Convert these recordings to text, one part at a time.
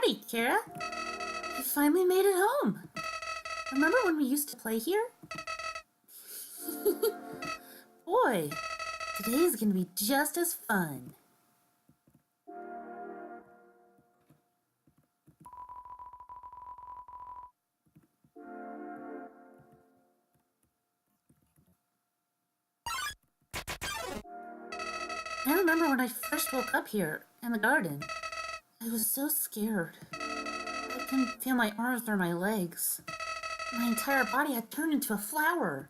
Howdy, Kara. You finally made it home. Remember when we used to play here? Boy, today is gonna be just as fun. I remember when I first woke up here in the garden. I was so scared. I couldn't feel my arms or my legs. My entire body had turned into a flower.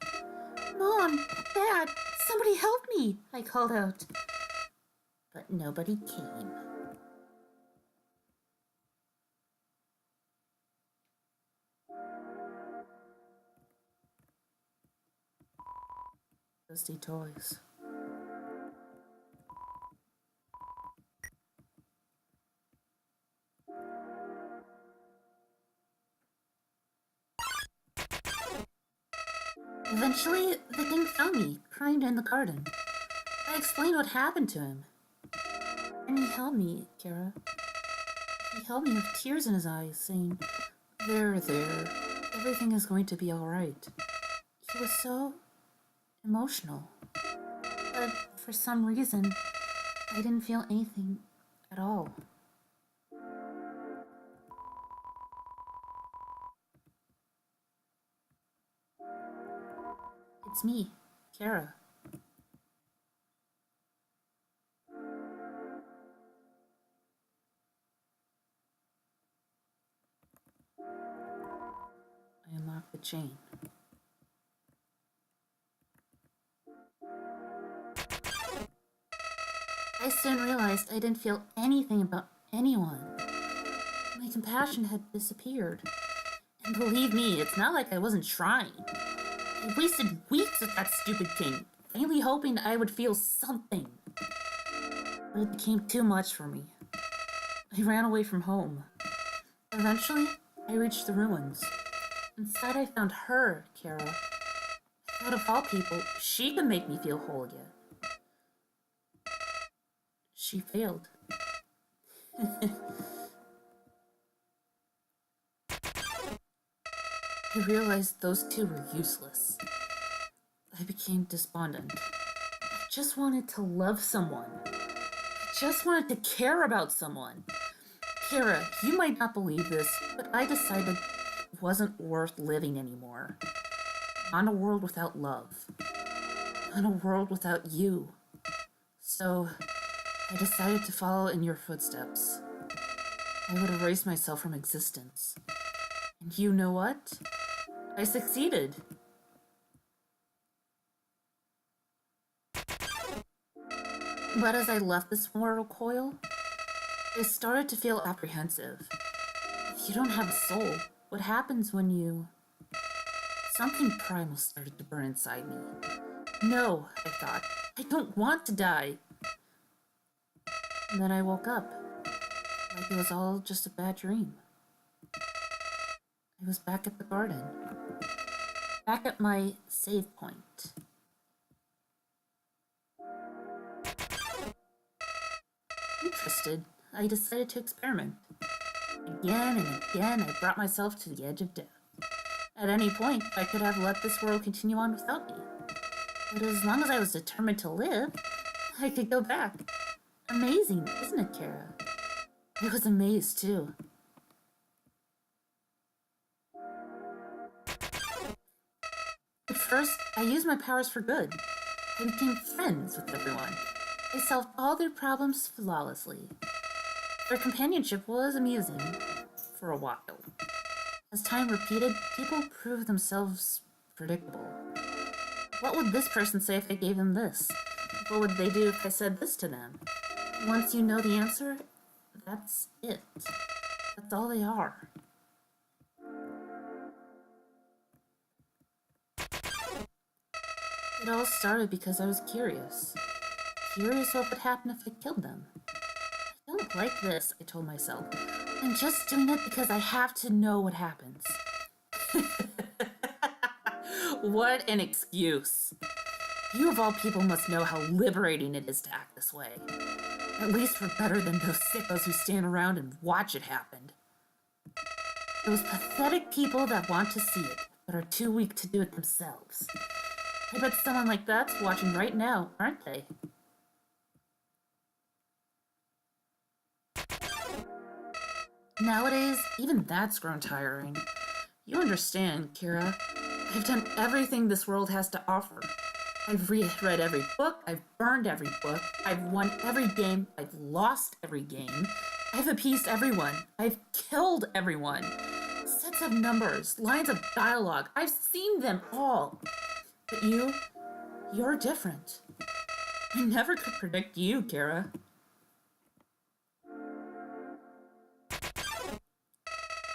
Mom, Dad, somebody help me, I called out. But nobody came. Dusty toys. Eventually, the king found me, crying in the garden. I explained what happened to him. And he held me, Kara. He held me with tears in his eyes, saying, there, everything is going to be alright. He was so emotional. But for some reason, I didn't feel anything at all. It's me, Kara. I unlocked the chain. I soon realized I didn't feel anything about anyone. My compassion had disappeared. And believe me, it's not like I wasn't trying. I wasted weeks with that stupid king, finally hoping I would feel something. But it became too much for me. I ran away from home. Eventually, I reached the ruins. Inside, I found her, Kara. I thought of all people, she could make me feel whole again. She failed. I realized those two were useless. I became despondent. I just wanted to love someone. I just wanted to care about someone. Kara, you might not believe this, but I decided it wasn't worth living anymore. On a world without love. On a world without you. So, I decided to follow in your footsteps. I would erase myself from existence. And you know what? I succeeded. But as I left this mortal coil, I started to feel apprehensive. If you don't have a soul, what happens when you... Something primal started to burn inside me. No, I thought. I don't want to die. And then I woke up. Like it was all just a bad dream. I was back at the garden. Back at my save point. Interested, I decided to experiment. Again and again, I brought myself to the edge of death. At any point, I could have let this world continue on without me. But as long as I was determined to live, I could go back. Amazing, isn't it, Kara? I was amazed, too. At first, I used my powers for good. I became friends with everyone. I solved all their problems flawlessly. Their companionship was amusing for a while. As time repeated, people proved themselves predictable. What would this person say if I gave them this? What would they do if I said this to them? Once you know the answer, that's it. That's all they are. It all started because I was curious. Curious what would happen if I killed them. I don't like this, I told myself. I'm just doing it because I have to know what happens. What an excuse. You of all people must know how liberating it is to act this way. At least we're better than those sickos who stand around and watch it happen. Those pathetic people that want to see it, but are too weak to do it themselves. I bet someone like that's watching right now, aren't they? Nowadays, even that's grown tiring. You understand, Kira. I've done everything this world has to offer. I've read every book, I've burned every book, I've won every game, I've lost every game, I've appeased everyone, I've killed everyone. Sets of numbers, lines of dialogue, I've seen them all. But you're different. I never could predict you, Kira.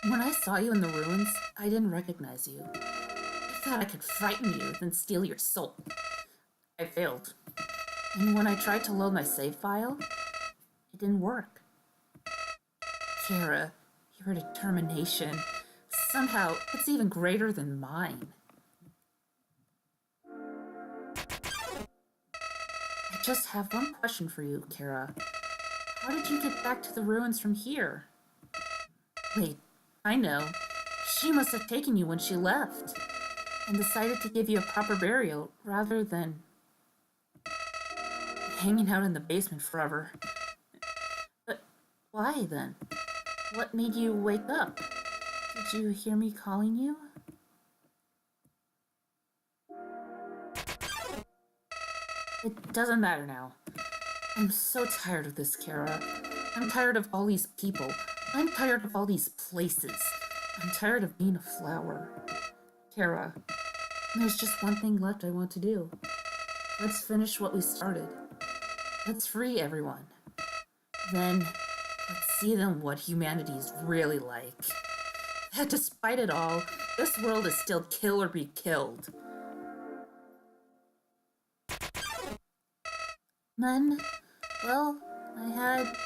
When I saw you in the ruins, I didn't recognize you. I thought I could frighten you, then steal your soul. I failed. And when I tried to load my save file, it didn't work. Kira, your determination, somehow it's even greater than mine. I just have one question for you, Kira. How did you get back to the ruins from here? Wait, I know. She must have taken you when she left and decided to give you a proper burial rather than hanging out in the basement forever. But why then? What made you wake up? Did you hear me calling you? It doesn't matter now. I'm so tired of this, Kara. I'm tired of all these people. I'm tired of all these places. I'm tired of being a flower. Kara, there's just one thing left I want to do. Let's finish what we started. Let's free everyone. Then, let's see them what humanity is really like. That despite it all, this world is still kill or be killed. Then, well, I had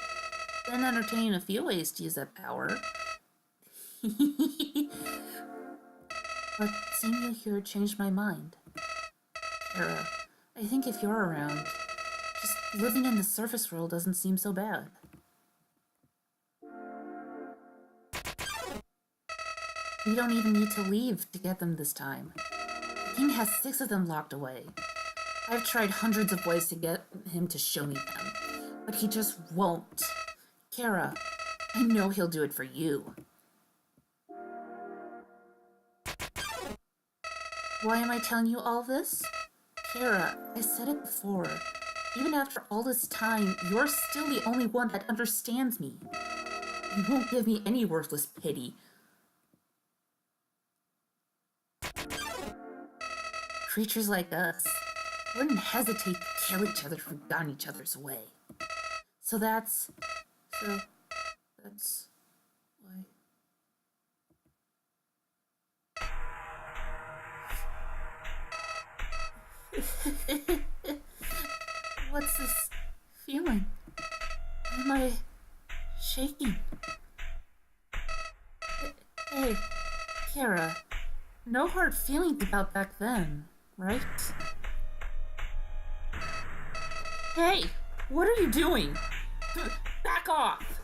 been entertaining a few ways to use that power. But seeing you here changed my mind. Kara, I think if you're around, just living in the surface world doesn't seem so bad. We don't even need to leave to get them this time. The king has 6 of them locked away. I've tried hundreds of ways to get him to show me them, but he just won't. Kara, I know he'll do it for you. Why am I telling you all this? Kara, I said it before. Even after all this time, you're still the only one that understands me. You won't give me any worthless pity. Creatures like us wouldn't hesitate to kill each other for gone each other's way. So that's why. What's this feeling? Am I shaking? Hey, Kara, no hard feelings about back then, right? Hey, what are you doing? Back off!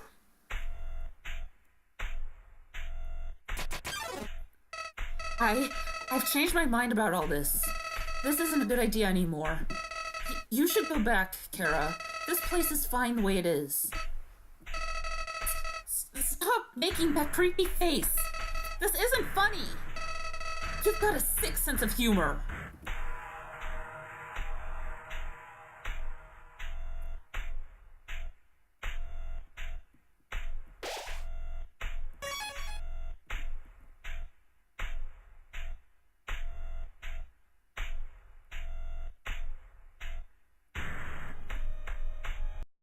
I've changed my mind about all this. This isn't a good idea anymore. You should go back, Kara. This place is fine the way it is. Stop making that creepy face. This isn't funny. You've got a sick sense of humor.